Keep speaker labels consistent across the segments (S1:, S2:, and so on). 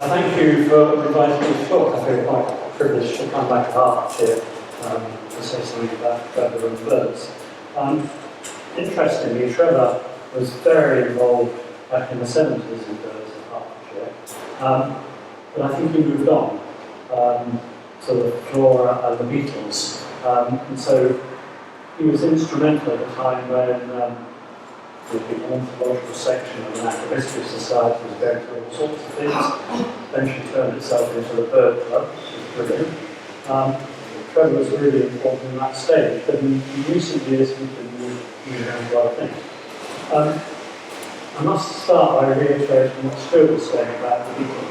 S1: Thank you for inviting me to talk. I feel quite privileged to come back to Hertfordshire to say something about Trevor and birds. Interestingly, Trevor was very involved back in the 70s in birds in Hertfordshire, but I think he moved on to the flora and the beetles. And so he was instrumental at the time when the ornithological section of the Natural History Society was going through all sorts of things. Then she turned itself into the bird club, which was brilliant. Trevor was really important in that stage, but in recent years he's been moving around to other things. I must start by reiterating what Stuart was saying about the beetle.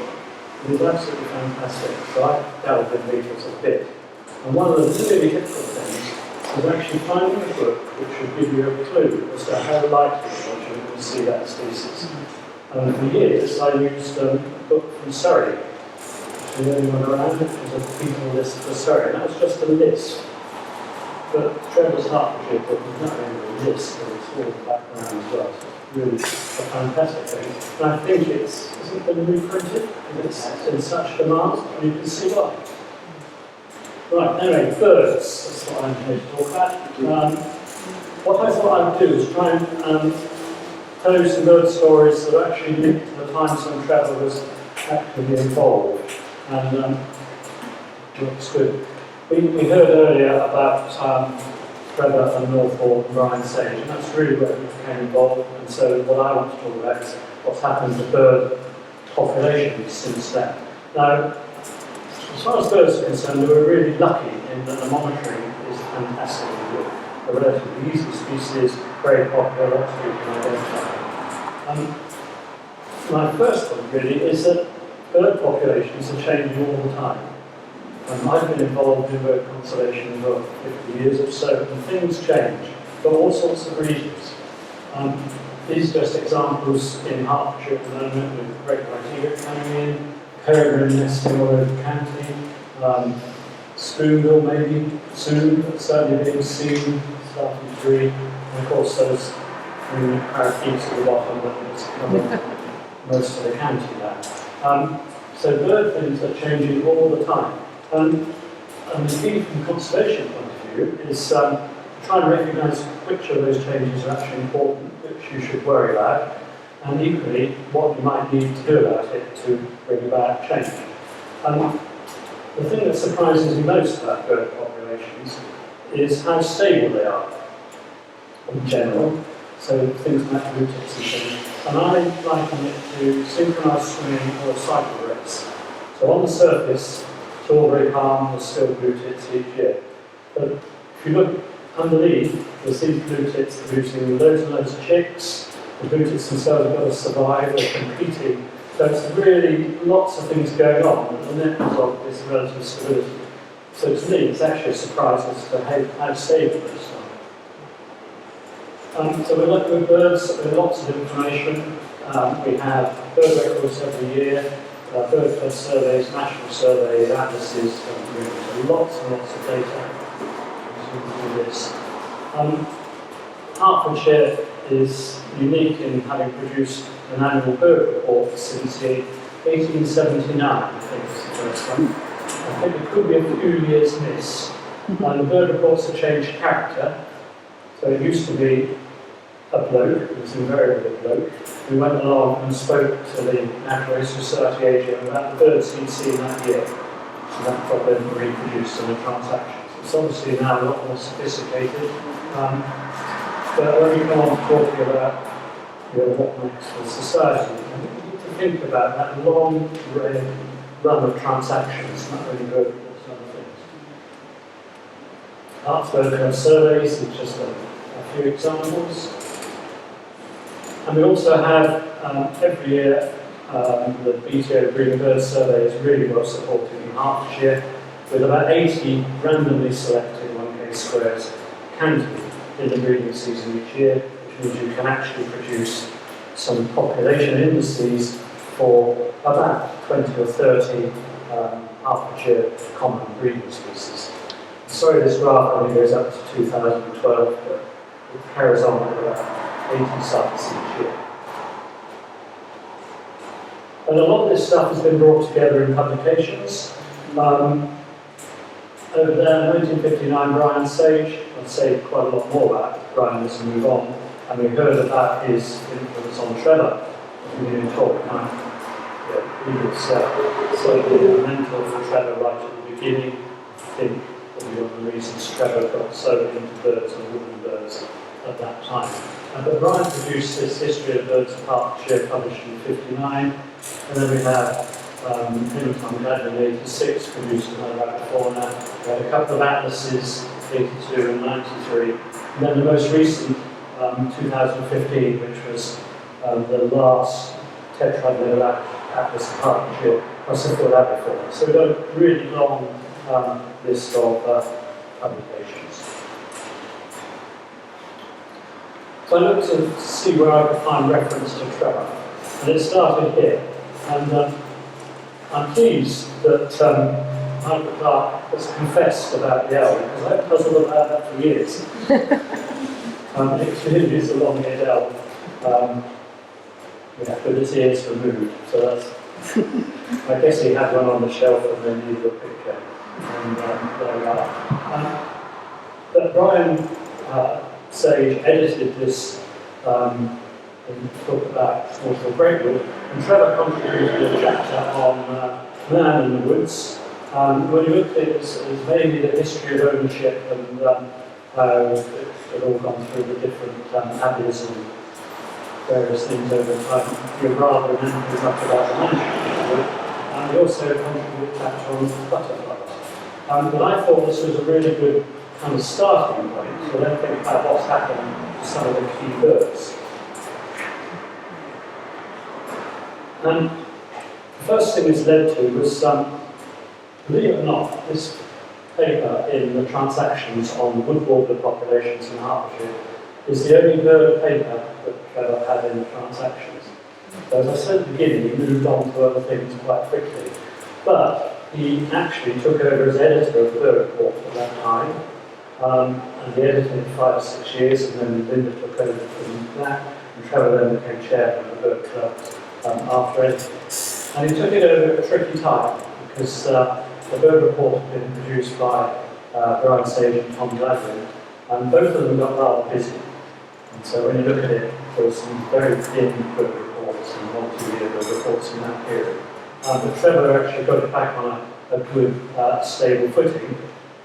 S1: It is absolutely fantastic. So I've delved in beetles a bit. And one of the really difficult things is actually finding a book which will give you a clue as to how likely it was you would see that species. And for years I used a book from Surrey. Actually, the only one around it was a beetle list for Surrey, and that was just a list. But Trevor's Hertfordshire book is not only a list, but it's all the background as well. So it's really a fantastic thing. And I think isn't been reprinted, and it's in such demand, and you can see why. Right, anyway, birds, that's what I'm here to talk about. What I thought I would do is try and tell you some bird stories that are actually linked to the times when Trevor was actively involved. And looks good. We heard earlier about Trevor and Northall and Brian Sage, and that's really where he became involved. And so what I want to talk about is what's happened to bird populations since then. Now, as far as birds are concerned, we were really lucky in that the monitoring is fantastically good. A relatively easy species, very popular, lots of people can identify. My first point really is that bird populations are changing all the time. I've been involved in bird conservation for 50 years or so, and things change for all sorts of reasons. These are just examples in Hertfordshire at the moment with great criteria coming in, peregrine nesting all over the county, spoonbill maybe soon, but certainly being seen, starting to breed, and of course those parakeets at the bottom that is covering most of the county now. So bird things are changing all the time. And the key from a conservation point of view is to try and recognise which of those changes are actually important, which you should worry about, and equally what you might need to do about it to bring about change. The thing that surprises me most about bird populations is how stable they are in general. So things like blue tips and things. And I liken it to synchronised swimming or a cycle race. So on the surface, it's all very calm, there's still blue tits each year. But if you look underneath, you'll see blue tits producing loads and loads of chicks. The blue tits themselves have got to survive, they're competing. So it's really lots of things going on, and the net result is relative stability. So to me, it's actually a surprise as to how stable this is. So we're looking at birds with lots of information. We have bird records every year, bird first surveys, national surveys, atlases, so lots and lots of data. Do this. Hertfordshire is unique in having produced an annual bird report since 1879, I think is the first one. I think it could be a few years miss. And the bird reports have changed character. So it used to be a bloke, it was invariably a bloke, who went along and spoke to the Natural History Society agent about the birds he'd seen that year. So that got then reproduced in the transactions. It's obviously now a lot more sophisticated. But when you come on talking about what next for society, you need to think about that long run of transactions, not only bird reports and other things. Hertfordshire surveys is just a few examples. And we also have, every year, the BTO Breeding Bird Survey is really well supported in Hertfordshire, with about 80 randomly selected 1K squares counted in the breeding season each year, which means you can actually produce some population indices for about 20 or 30 Hertfordshire common breeding species. Sorry, this graph only goes up to 2012, but it carries on with about 80 sites each year. And a lot of this stuff has been brought together in publications. Over there, 1959, Brian Sage. I'll say quite a lot more about Brian as we move on. And we heard about his influence on Trevor in the talk. He was certainly a mentor for Trevor right at the beginning. I think probably one of the reasons Trevor got so into birds and woodland birds at that time. But Brian produced this History of Birds of Hertfordshire, published in 59. And then we have him and Tom Gladwin in 86, produced another avifauna. We had a couple of atlases, 82 and 93. And then the most recent, 2015, which was the last tetrad atlas of Hertfordshire, Pacific avifauna. So we've got a really long list of publications. So I looked to see where I could find reference to Trevor, and it started here. And I'm pleased that Michael Clark has confessed about the owl, because I've puzzled about that for years. It clearly is a long-eared owl. But its ears removed, so that's. I guess he had one on the shelf and they needed a picture, and there we are. But Brian Sage edited this talk about Northall Greatwood, and Trevor contributed a chapter on man in the woods. When you look at it, it's mainly the history of ownership and how it's all gone through the different abbeys and various things over time. You're rather remembering much about the management of the wood, and we also contributed a chapter on butterflies. But I thought this was a really good kind of starting point, so then think about what's happened to some of the key birds. And the first thing this led to was, believe it or not, this paper in the Transactions on wood warbler populations in Hertfordshire is the only bird paper that Trevor had in the Transactions. So as I said at the beginning, he moved on to other things quite quickly. But he actually took over as editor of the Bird Report at that time. And he edited it for 5 or 6 years, and then Linda took over from that, and Trevor then became chairman of the Bird Club after editing. And he took it over at a tricky time, because the Bird Report had been produced by Brian Sage and Tom Gladwin, and both of them got rather busy. And so when you look at it, there were some very thin Bird Reports and multi-year Bird Reports in that period. But Trevor actually got it back on a good, stable footing.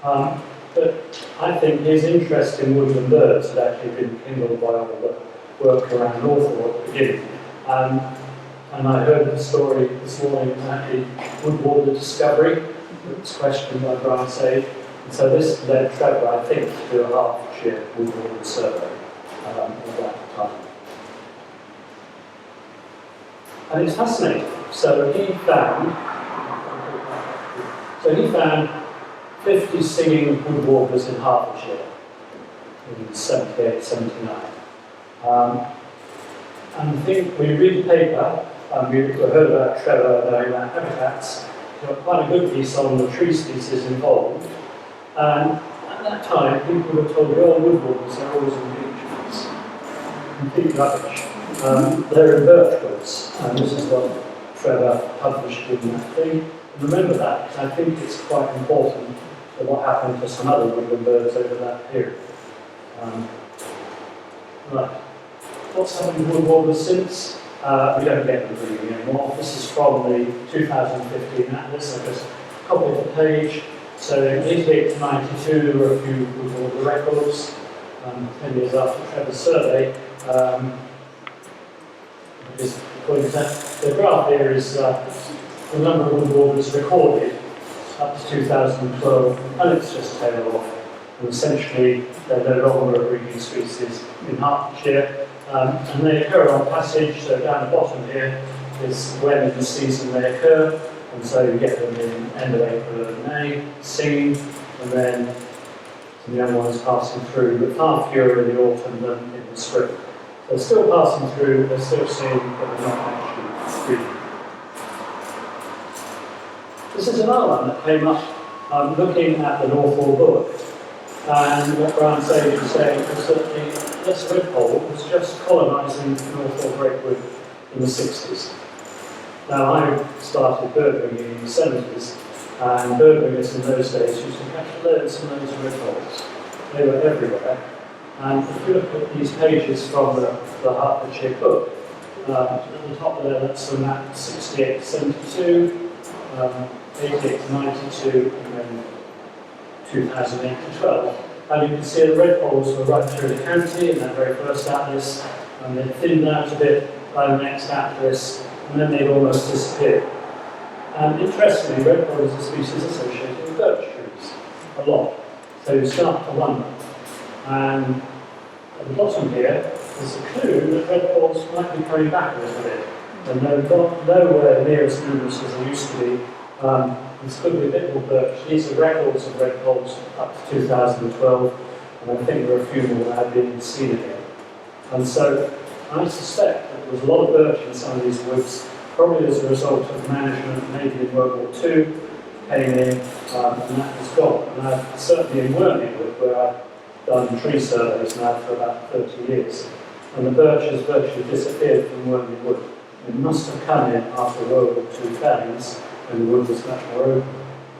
S1: But I think his interest in woodland birds had actually been kindled by all the work around Northall at the beginning. And I heard the story this morning about the wood warbler discovery that was questioned by Brian Sage. And so this led Trevor, I think, to do a Hertfordshire wood warbler survey at that time. And it's fascinating. So he found 50 singing wood warblers in Hertfordshire in 78, 79. And I think when you read the paper, we heard about Trevor knowing about habitats. He got quite a good piece on the tree species involved. And at that time, people were told, oh, wood warblers are always in beech woods. Complete rubbish. They're in birch woods, and this is what Trevor published in that thing. And remember that, because I think it's quite important for what happened to some other woodland birds over that period. Right. What's happened to wood warblers since? We don't get them breeding anymore. This is from the 2015 atlas. I just copied the page. So in 88 to 92, there were a few wood warbler records. 10 years after Trevor's survey. The graph here is the number of wood warblers recorded up to 2012, and it's just tailed off. And essentially, they're no longer a breeding species in Hertfordshire, and they occur on passage. So down the bottom here is when in the season they occur, and so you get them in end of April and May, singing, and then some young ones passing through, but far fewer in the autumn than in the spring. So they're still passing through, they're still singing, but they're not actually breeding. This is another one that came up looking at the Northall book, and what Brian Sage was saying was that this redpoll was just colonising Northall Greatwood in the 60s. Now, I started bird ringing in the 70s, and bird ringers in those days used to catch loads and loads of redpolls. They were everywhere. And if you look at these pages from the Hertfordshire book, at the top there, that's the map 68 to 72, 88 to 92, and then 2008 to 12. And you can see the redpolls were right through the county in that very first atlas, and they thinned out a bit by the next atlas, and then they'd almost disappeared. And interestingly, redpoll is a species associated with birch trees, a lot. So you start to wonder. And at the bottom here, there's a clue that redpolls might be coming back a little bit. And they're not nowhere near as numerous as they used to be. This could be a bit more birch. These are records of redpolls up to 2012, and I think there are a few more that have been seen again. And so I suspect that there was a lot of birch in some of these woods, probably as a result of management, maybe in World War II, came in, and that was gone. And I've certainly in Wormleywood, where I've done tree surveys now for about 30 years, and the birch has virtually disappeared from Wormleywood. It must have come in after World War II failings, when the wood was much more open.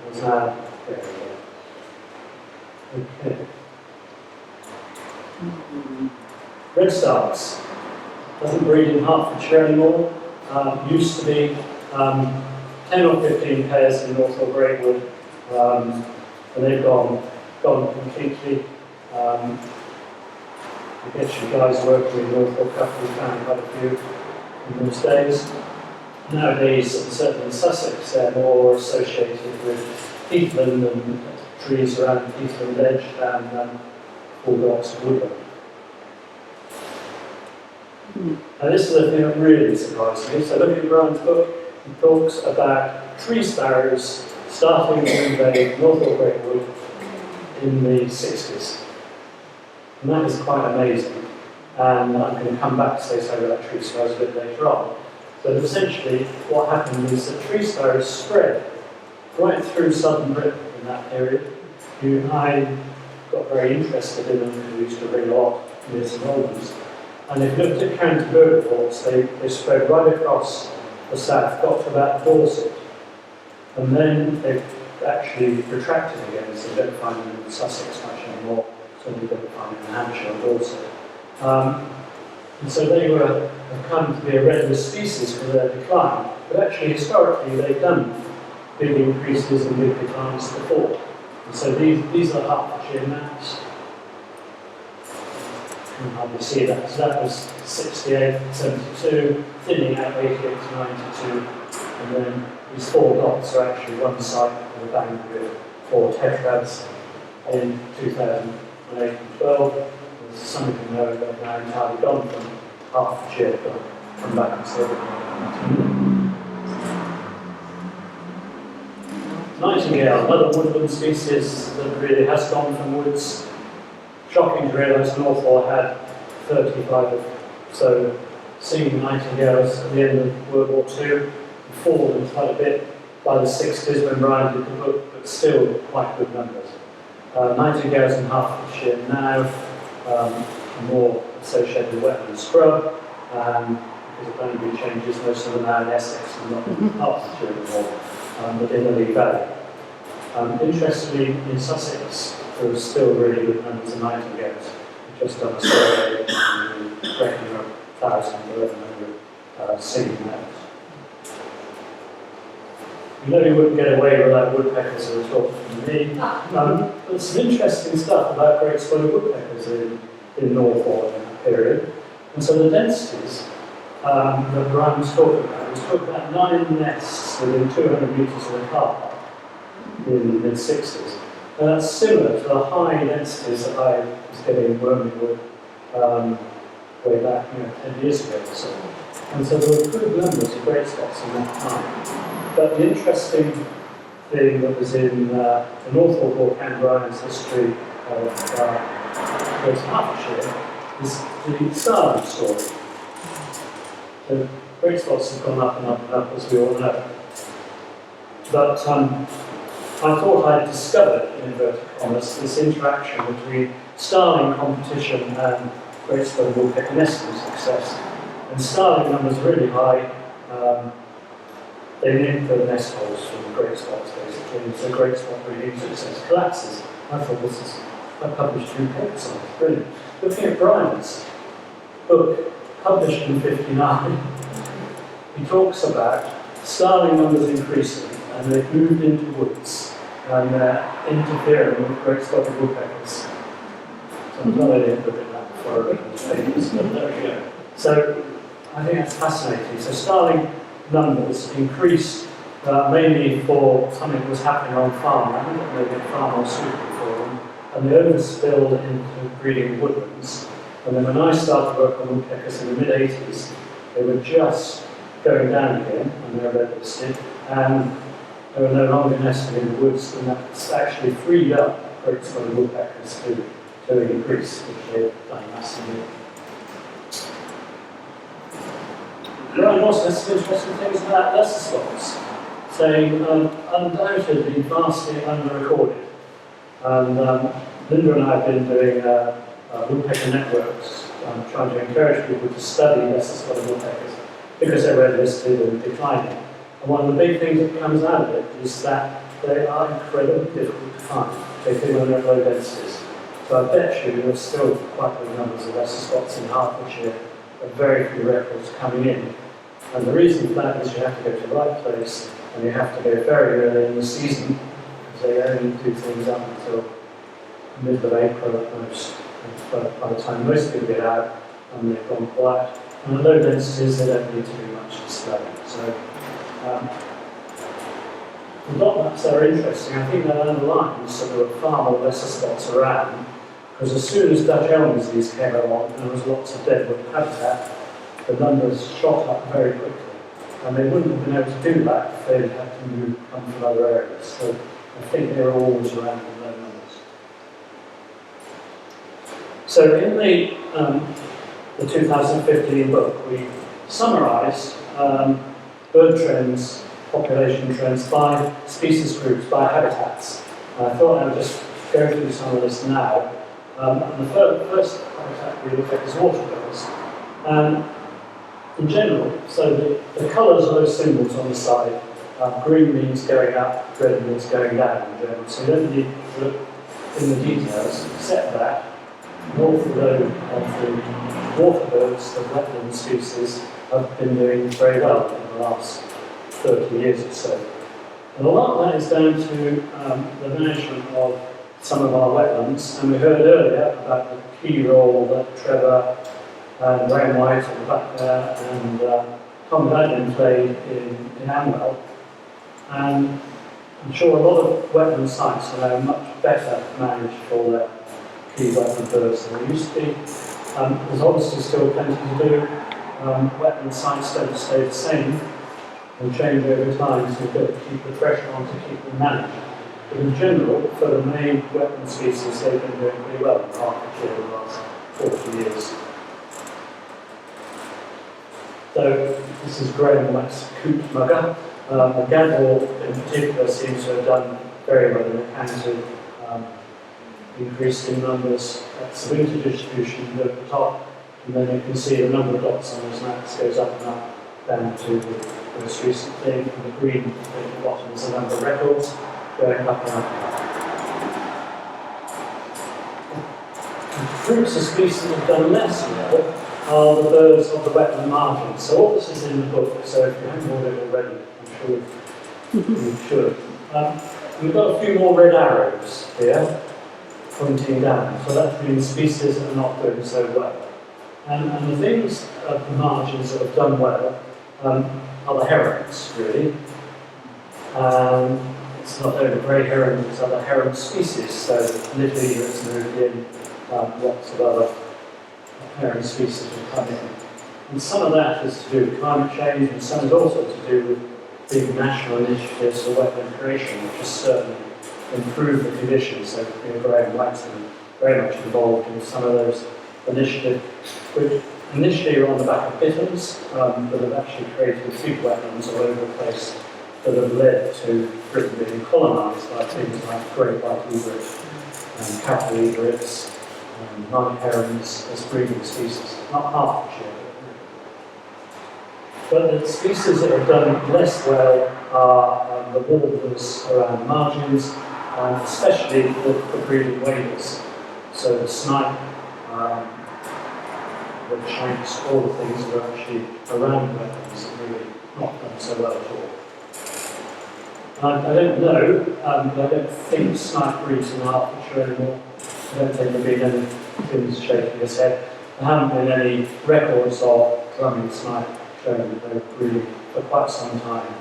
S1: It was now very low. Okay. Redstarts. Doesn't breed in Hertfordshire anymore. Used to be 10 or 15 pairs in Northall Greatwood, and they've gone completely. I guess you guys working in Northall Couple found quite a few in those days. Nowadays, certainly in Sussex, they're more associated with peatland and trees around peatland edge than full blocks of woodland. Now this is the thing that really surprised me. So looking at Brian's book, he talks about tree sparrows starting to invade Northall Greatwood in the 60s. And that is quite amazing. And I'm going to come back to say something about tree sparrows a bit later on. But essentially, what happened is that tree sparrows spread right through southern Britain in that period. I got very interested in them because we used to bring a lot near St Albans. And if you looked at county bird reports, they spread right across the south, got to about Dorset. And then they've actually retracted again, so you don't find them in Sussex much anymore, so you don't find them in Hampshire or Dorset. And so they have come to be a regular species for their decline. But actually, historically, they've done big increases and big declines before. And so these are Hertfordshire maps. You can hardly see that. So that was 68, 72, thinning out 88 to 92. And then these four dots are actually one site of the boundary of 4 tetrads in 2008 and 12. Some of you know that now entirely gone from Hertfordshire, but come back and say Nightingale, another woodland species that really has gone from woods. Shocking to realise Northall had 35 of so singing nightingales at the end of World War II, fallen quite a bit by the 60s when Brian did the book, but still quite good numbers. Nightingales in Hertfordshire now, more associated with wetland scrub, because of boundary changes, most of them are in Essex and not in Hertfordshire anymore, but in the Lee Valley. Interestingly, in Sussex, there are still really good numbers of nightingales. We've just done a survey reckoning of 1,000 to 1,100 singing notes. You know you wouldn't get away without woodpeckers as a talk from me. But some interesting stuff about great spotted woodpeckers in Northall in that period. And so the densities that Brian was talking about 9 nests within 200 metres of the car park in the mid-60s. And that's similar to the high densities that I was getting in Wormleywood way back 10 years ago or so. And so there were good numbers of great spots in that time. But the interesting thing that was in the Northall book and Brian's history of Great Hertfordshire is the starling story. So great spots have gone up and up and up, as we all know. But I thought I'd discovered, in inverted commas, this interaction between starling competition and great spotted woodpecker nesting success. And starling numbers are really high. they nick the nest holes from the great spots basically, and so great spot breeding success collapses. I thought I published 2 papers on it, brilliant. Looking at Brian's book, published in '59, he talks about starling numbers increasing, and they've moved into woods, and they're interfering with great spotted woodpeckers. So I'm glad I didn't look at that before I read the papers, but there we go. So I think that's fascinating. So starling numbers increased mainly for something that was happening on farmland, that made it far more suitable for them, and they overspilled into breeding woodlands. And then when I started work on woodpeckers in the mid-80s, they were just going down again, and they were red listed, and they were no longer nesting in the woods, and that's actually freed up great spotted woodpeckers to increase, which they've done massively. Brian also has some interesting things about lesser spots, saying undoubtedly vastly under-recorded. And Linda and I have been doing woodpecker networks, trying to encourage people to study lesser spotted woodpeckers because they're red listed and declining. And one of the big things that comes out of it is that they are incredibly difficult to find, particularly when they're at low densities. So I bet you there's still quite big numbers of lesser spots in Hertfordshire, but very few records coming in. And the reason for that is you have to go to the right place, and you have to go very early in the season, because they only do things up until the middle of April at most. But by the time most people get out, and they've gone quiet, and at low densities they don't need to do much display. So the dot maps are interesting. I think that underlines that there were far more lesser spots around, because as soon as Dutch elm disease came along and there was lots of deadwood habitat, the numbers shot up very quickly. And they wouldn't have been able to do that if they'd had to come from other areas. So I think they were always around in low numbers. So in the 2015 book, we summarised bird trends, population trends by species groups, by habitats. And I thought I would just go through some of this now. And the first habitat we look at is waterbills. And in general, so the colours are those symbols on the side. Green means going up, red means going down in general. So you don't need to look in the details, except that an awful load of the waterbirds, the wetland species, have been doing very well in the last 30 years or so. And a lot of that is down to the management of some of our wetlands, and we heard earlier about the key role that Trevor and Graham White at the back there and Tom Gladden played in Amwell. And I'm sure a lot of wetland sites are now much better managed for their key wetland birds than they used to be. There's obviously still plenty to do. Wetland sites don't stay the same and change over time, so you've got to keep the pressure on to keep them managed. But in general, for the main wetland species, they've been doing pretty well in Hertfordshire over the last 40 years. So this is Graham White's coot mugger. The gadwall in particular seems to have done very well in the county, increased in numbers. That's the winter distribution at the top, and then you can see the number of dots on those maps goes up and up down to the most recent thing, and the green at the bottom is the number of records going up and up and up. Groups of species that have done less well are the birds of the wetland margins. So all this is in the book, so if you haven't read it already, I'm sure you should. We've got a few more red arrows here, pointing down, so that means species that are not doing so well. And the things at the margins that have done well are the herons, really. It's not only grey heron, it's other heron species, so little egrets moved in, lots of other heron species have come in. And some of that is to do with climate change, and some is also to do with big national initiatives for wetland creation, which has certainly improved the conditions. So Graham White's been very much involved in some of those initiatives, which initially were on the back of bitterns, but have actually created big wetlands all over the place that have led to Britain being colonised by things like great white egret and cattle egrets and night herons as breeding species, not Hertfordshire. But the species that have done less well are the warblers around the margins, and especially the breeding waders. So the snipe, the shanks, all the things that are actually around wetlands are really not done so well at all. I don't know, but I don't think snipe breeds in Hertfordshire anymore. I don't think there have been any, Tim's shaking his head, there haven't been any records of drumming snipe showing that they're breeding for quite some time.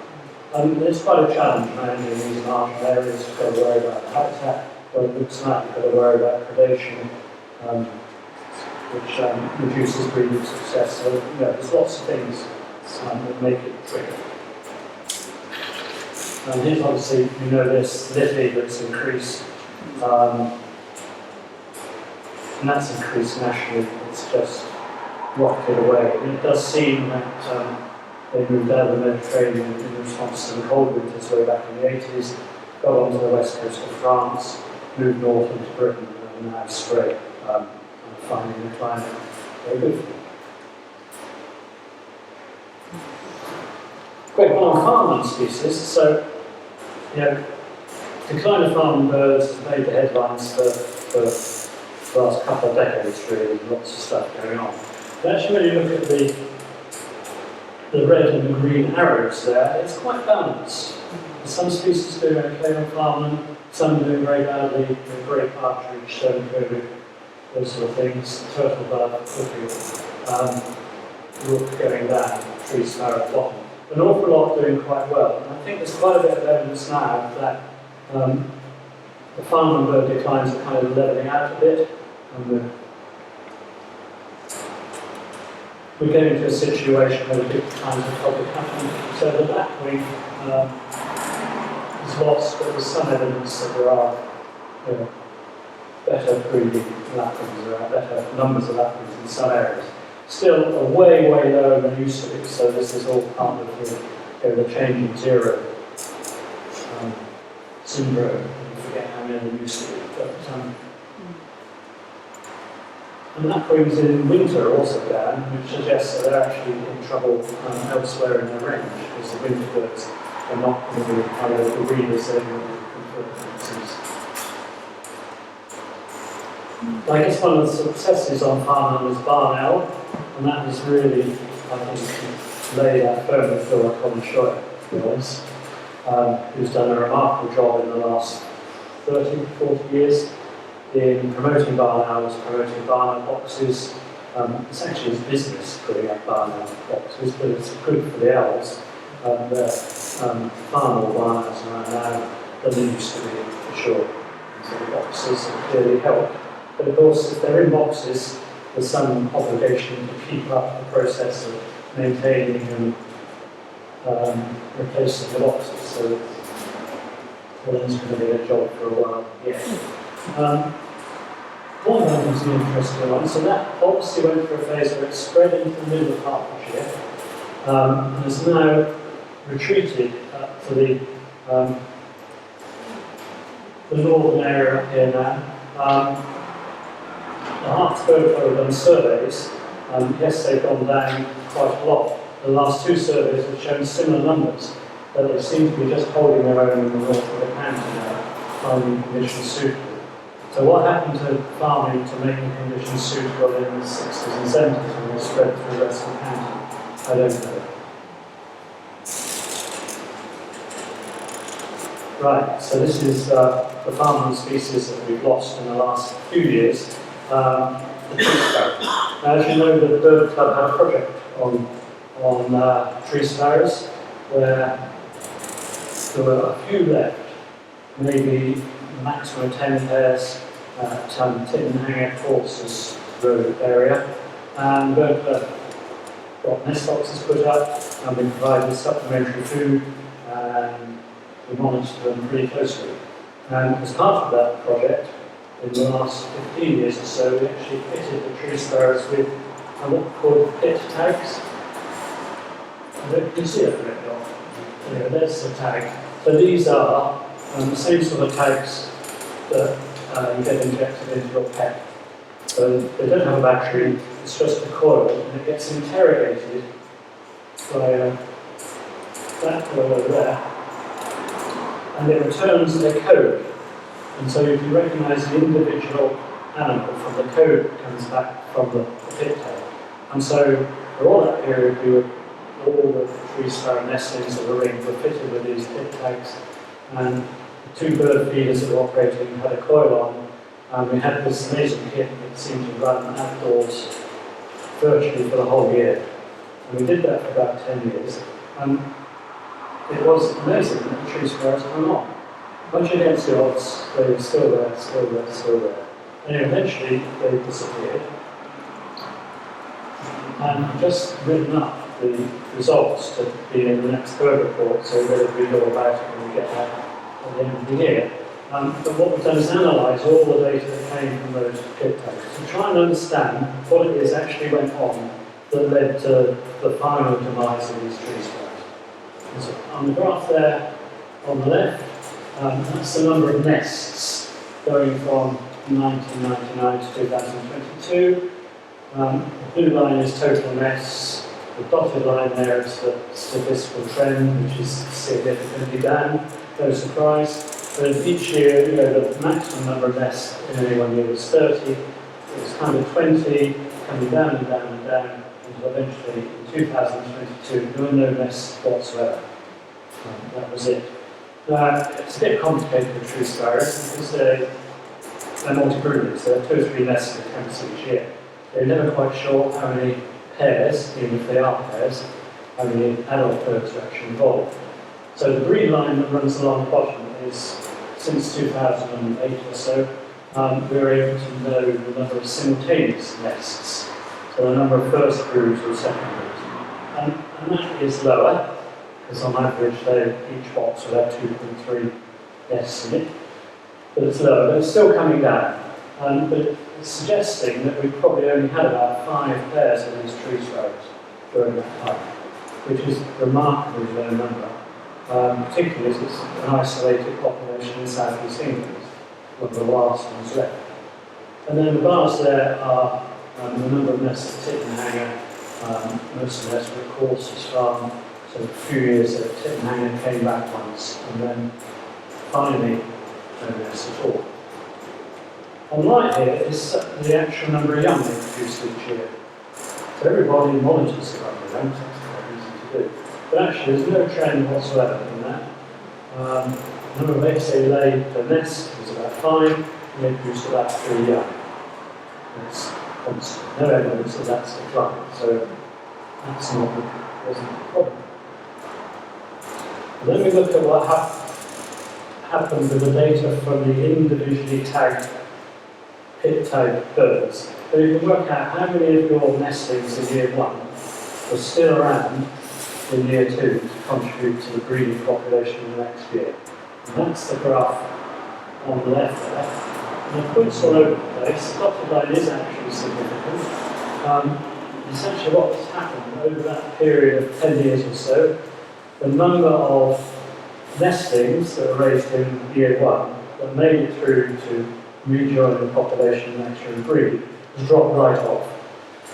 S1: It's quite a challenge managing these marginal areas. You've got to worry about habitat, but it looks like you've got to worry about predation, which reduces breeding success. So there's lots of things that make it tricky. And here's obviously, this litter that's increased, and that's increased nationally. It's just rocketed away. And it does seem that they moved out of the Mediterranean in response to the cold winters way back in the 80s, got onto the west coast of France, moved north into Britain, and now straight, finding the climate very good for them. Quick one on farmland species. So, decline of farming birds has made the headlines for the last couple of decades, really, lots of stuff going on. But actually, when you look at the red and the green arrows there, it's quite balanced. Some species doing okay on farmland, some doing very badly, the great partridge, stone-coded, those sort of things, turtle dove, rook going down, tree sparrow at the bottom. An awful lot doing quite well. And I think there's quite a bit of evidence now that the farmland bird declines are kind of levelling out a bit, and we're getting to a situation where the big declines are probably happening. So the lapwing is lost, but there's some evidence that there are better breeding lapwings, there are better numbers of lapwings in some areas. Still way, way lower than used to be, so this is all part of the changing zero syndrome. You forget how many there used to be. But, and lapwings in winter are also down, which suggests that they're actually in trouble elsewhere in their range, because the winter birds are not going to be the breeders they're going to be preferred. I guess one of the successes on farmland is barn owl, and that has really, I think, laid out firmly for Colin Shoyer, to be honest, who's done a remarkable job in the last 30, 40 years in promoting barn owls, promoting barn owl boxes. It's actually his business putting up barn owl boxes, but it's good for the owls. Far more barn owls around now than there used to be, for sure. And so the boxes have clearly helped. But of course, if they're in boxes, there's some obligation to keep up the process of maintaining and replacing the boxes. So Colin's going to be a job for a while yet. One of them is an interesting one. So that obviously went through a phase where it spread into the middle of Hertfordshire and has now retreated up to the northern area up here now. The Herts Bird Club have done surveys, yes, they've gone down quite a lot. The last two surveys have shown similar numbers, but they seem to be just holding their own in the north of the county now, finding conditions suitable. So what happened to farming to make the conditions suitable in the 60s and 70s when they spread through the rest of the county? I don't know. Right, so this is the farmland species that we've lost in the last few years. The tree sparrow. Now, as you know, the Bird Club had a project on tree sparrows where there were a few left, maybe a maximum of 10 pairs at Tittenhanger Forces Road area. And Bird Club got nest boxes put up, and we provided supplementary food, and we monitored them pretty closely. And as part of that project, in the last 15 years or so, we actually fitted the tree sparrows with what we call pit tags. You can see it there, Bill. There's the tag. So these are the same sort of tags that you get injected into your pet. So they don't have a battery, it's just a coil, and it gets interrogated by that coil over there, and it returns a code. And so you can recognise the individual animal from the code that comes back from the pigtail. And so for all that period, all the tree sparrow nestlings of the ring were fitted with these pig tags, and the 2 bird feeders that were operating had a coil on, and we had this amazing kit that seemed to run outdoors virtually for the whole year. And we did that for about 10 years, and it was amazing that the tree sparrows hung on. Much against the odds, they were still there, still there, still there. And eventually they disappeared. And I've just written up the results to be in the next bird report, so we're going to read all about it when we get there at the end of the year. But what we've done is analyse all the data that came from those pig tags to try and understand what it is actually went on that led to the final demise of these tree sparrows. And so on the graph there on the left, that's the number of nests going from 1999 to 2022. The blue line is total nests. The dotted line there is the statistical trend, which is significantly down, no surprise. But each year, the maximum number of nests in any one year was 30. It was kind of 20, coming down and down and down, until eventually in 2022, there were no nests whatsoever. That was it. It's a bit complicated with tree sparrows because they're multi-brooders. There are 2 or 3 nests in attempts each year. They're never quite sure how many pairs, even if they are pairs, how many adult birds are actually involved. So the green line that runs along the bottom is, since 2008 or so, we're able to know the number of simultaneous nests. So the number of first broods or second broods. And that is lower, because on average each box will have 2.3 nests in it. But it's lower, but it's still coming down. But it's suggesting that we probably only had about 5 pairs of these tree sparrows during that time, which is a remarkably low number, particularly as it's an isolated population in South East England, one of the last ones left. And then the bars there are the number of nests at Tittenhanger. Most of the nests were at Courses Farm. So a few years at Tittenhanger came back once, and then finally no nests at all. On the right here is the actual number of young they produced each year. So everybody monitors the number of young, so it's quite easy to do. But actually there's no trend whatsoever in that. The number of eggs they laid per nest was about 5, and they produced about 3 young. It's constant. No evidence that that's declined, so that's wasn't the problem. And then we look at what happened with the data from the individually tagged pig-tagged birds. So you can work out how many of your nestlings in year 1 were still around in year 2 to contribute to the breeding population in the next year. And that's the graph on the left there. And it points all over the place. The dotted line is actually significant. Essentially what has happened over that period of 10 years or so, the number of nestlings that were raised in year 1 that made it through to rejoin the population and actually breed has dropped right off.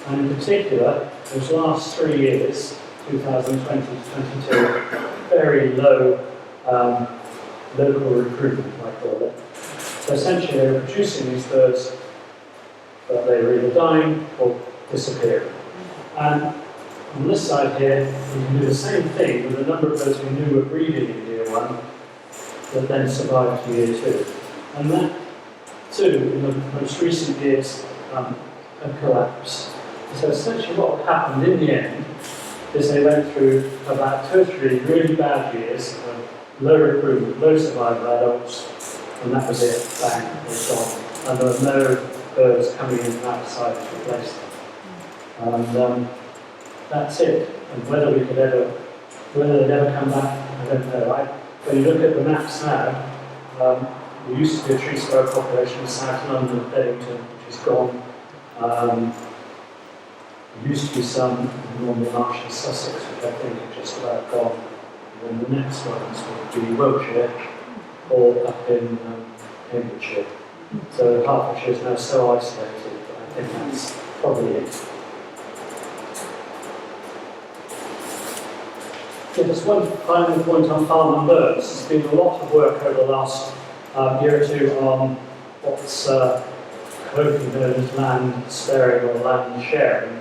S1: And in particular, those last 3 years, 2020 to 22, very low local recruitment, I call it. So essentially they were producing these birds, but they were either dying or disappearing. And on this side here, we can do the same thing with a number of birds we knew were breeding in year 1 that then survived to year 2. And that, too, in the most recent years, have collapsed. So essentially what happened in the end is they went through about 2 or 3 really bad years of low recruitment, low survival adults, and that was it, bang, it was gone. And there were no birds coming in from outside to replace them. And that's it. And whether they'd ever come back, I don't know. When you look at the maps now, there used to be a tree sparrow population in South London, Beddington, which is gone. There used to be some in Northern Marsh and Sussex, which I think are just about gone. And then the next ones would be Wiltshire or up in Cambridgeshire. So Hertfordshire is now so isolated that I think that's probably it. Yeah, just one final point on farm and birds. There's been a lot of work over the last year or two on what's colloquially known as land sparing or land sharing.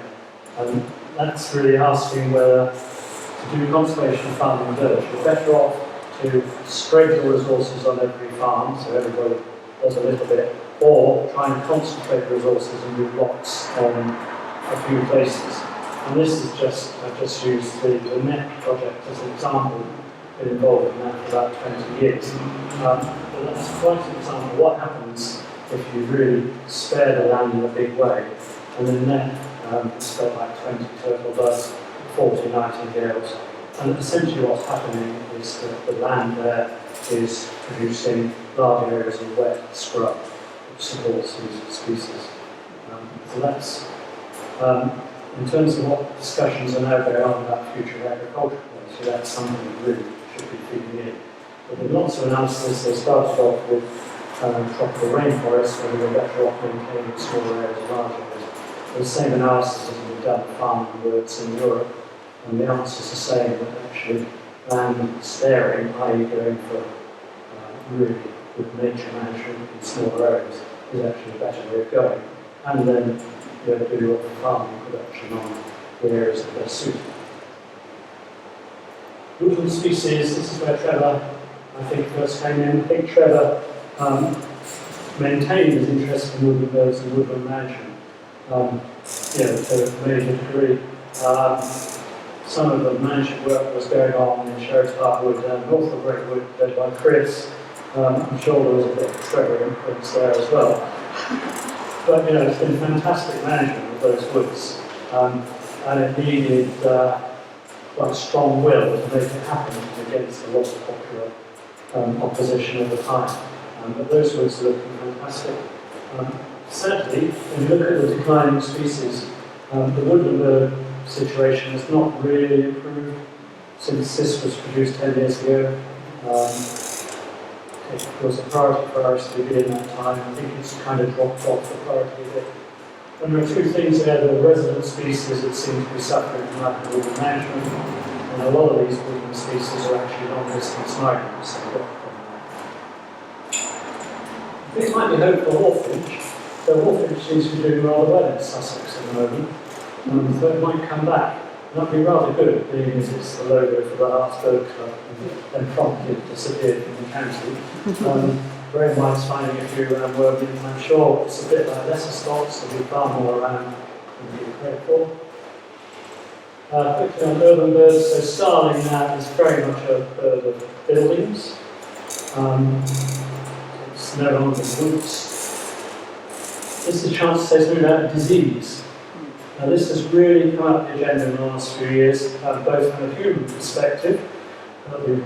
S1: And that's really asking whether to do conservation farming and birds, you're better off to spread the resources on every farm, so everybody does a little bit, or try and concentrate the resources and do lots on a few places. And this is just, I've just used the net project as an example, been involved in that for about 20 years. But that's quite an example of what happens if you really spare the land in a big way, and the net spare like 20 turtle doves, 40 nightingales, and essentially what's happening is that the land there is producing large areas of wet scrub, which supports these species. So that's, in terms of what discussions are now going on about future agricultural policy, that's something that really should be feeding in. But in lots of analysis, they started off with tropical rainforests, where we were better off maintaining smaller areas and larger areas. The same analysis has been done for farming birds in Europe, and the answers are saying that actually land sparing, i.e. going for really good nature management in smaller areas, is actually a better way of going. And then you have to do lots of farming production on the areas that are best suited. Woodland species, this is where Trevor, I think, first came in. I think Trevor maintained his interest in woodland birds and woodland management. To a major degree. Some of the management work was going on in Sherrif's Parkwood and north of Redwood, led by Chris. I'm sure there was a bit of Trevor influence there as well. But it's been fantastic management of those woods, and it needed quite strong will to make it happen against a lot of popular opposition at the time. But those woods are looking fantastic. Sadly, when you look at the declining species, the woodland bird situation has not really improved since this was produced 10 years ago. It was a priority for RSTB in that time. I think it's kind of dropped off the priority a bit. And there are two things there. The resident species that seem to be suffering from lack of woodland management, and a lot of these woodland species are actually long-distance migrants. This might be hope for hawfinch. So hawfinch seems to be doing rather well in Sussex at the moment, so it might come back. And that'd be rather good, being as it's the logo for the Hearts Bird Club, and promptly disappeared from the county. Graham White's finding a few around Worthing, and I'm sure it's a bit like lesser stocks, there'll be far more around than we give credit for. Quickly on urban birds, so starling now is very much a bird of buildings. It's no longer woods. This is a chance to say something about disease. Now this has really come up the agenda in the last few years, both from a human perspective, we've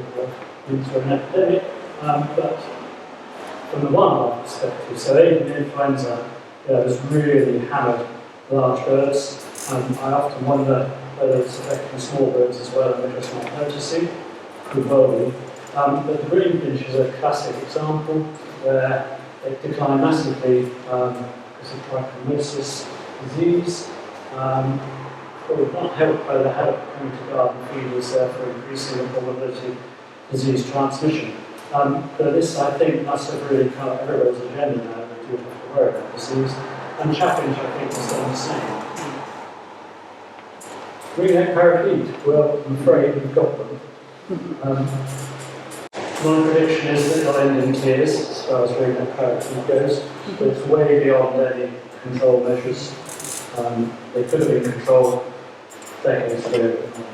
S1: been through an epidemic, but from the wildlife perspective. So avian influenza has really hammered large birds, and I often wonder whether it's affecting small birds as well, and we're just not noticing. Could well be. But the greenfinch is a classic example where they decline massively because of trichomoniasis disease. Probably not helped by the help coming to garden feeders for increasing the probability of disease transmission. But this, I think, must have really come up everybody's agenda now that we do have to worry about disease. And chaffinch, I think, has done the same. Green-necked parakeet, well, I'm afraid we've got them. My prediction is that they'll end in tears as far as green-necked parakeet goes, but it's way beyond any control measures. They could have been controlled decades ago, but not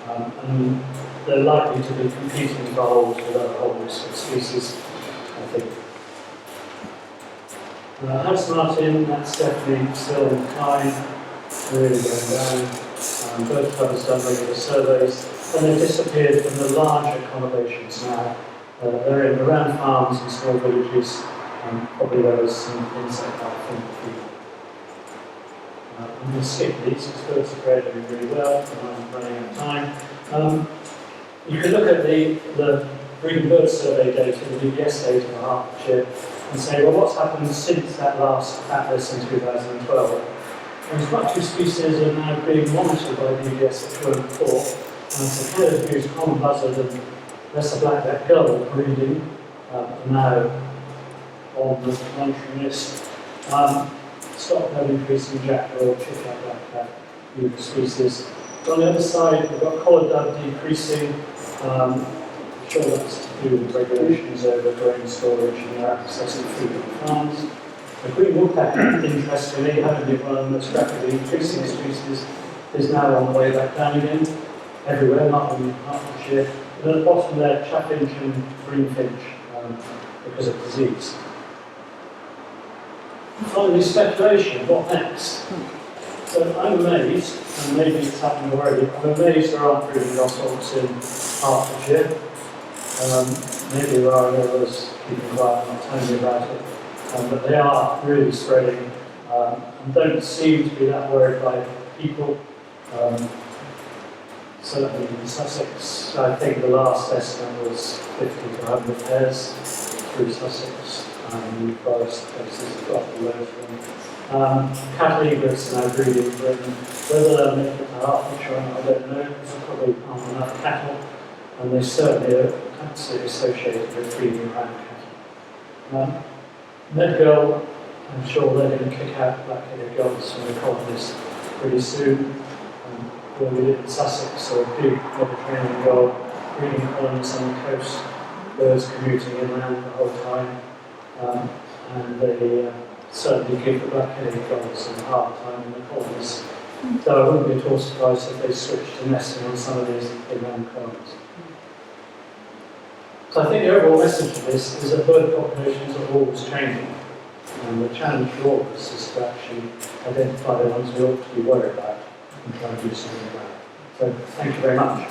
S1: now. And they're likely to be competing for holes with other holes of species, I think. House martin, that's definitely still in decline, really going down. Bird Club has done regular surveys, and they've disappeared from the larger accommodations now. They're in around farms and small villages, and probably there was some insect life in the field. I'm going to skip these because birds are doing really well, and I'm running out of time. You can look at the breeding bird survey data, the DBS data for Hertfordshire, and say, well, what's happened since that last atlas in 2012? And quite a few species are now being monitored by DBS which weren't before. So Canada Goose, common buzzard, and lesser black-backed gull breeding are now on the monitoring list. Stockdale increasing jackdaw, chick-out black-back, new species. On the other side, we've got collared dove decreasing. I'm sure that's to do with regulations over grain storage and their access to food and farms. The green woodpecker, interestingly, having been one of the most rapidly increasing species, is now on the way back down again, everywhere, not in Hertfordshire. And at the bottom there, chaffinch and greenfinch, because of disease. Finally, speculation, what next? So I'm amazed, and maybe it's happened already, I'm amazed there aren't breeding goshawks in Hertfordshire. Maybe there are others keeping quiet and not telling me about it. But they are really spreading, and don't seem to be that worried by people. Certainly in Sussex, I think the last estimate was 50 to 100 pairs through Sussex. New Forest places have got the lowest one. Cattle egrets are now breeding in Britain. Whether they'll make it to Hertfordshire, I don't know. There's probably aren't enough cattle, and they certainly are absolutely associated with breeding around cattle. Medgull, I'm sure they're going to kick out black-headed gulls from the colonies pretty soon. Where we live in Sussex, so a big Mediterranean gull, breeding colonies on the coast, birds commuting in and around the whole time. And they certainly give the black-headed gulls a hard time in the colonies. So I wouldn't be at all surprised if they switched to nesting on some of these inland colonies. So I think the overall message of this is that bird populations are always changing. And the challenge for all of us is to actually identify the ones we ought to be worried about and try and do something about it. So thank you very much.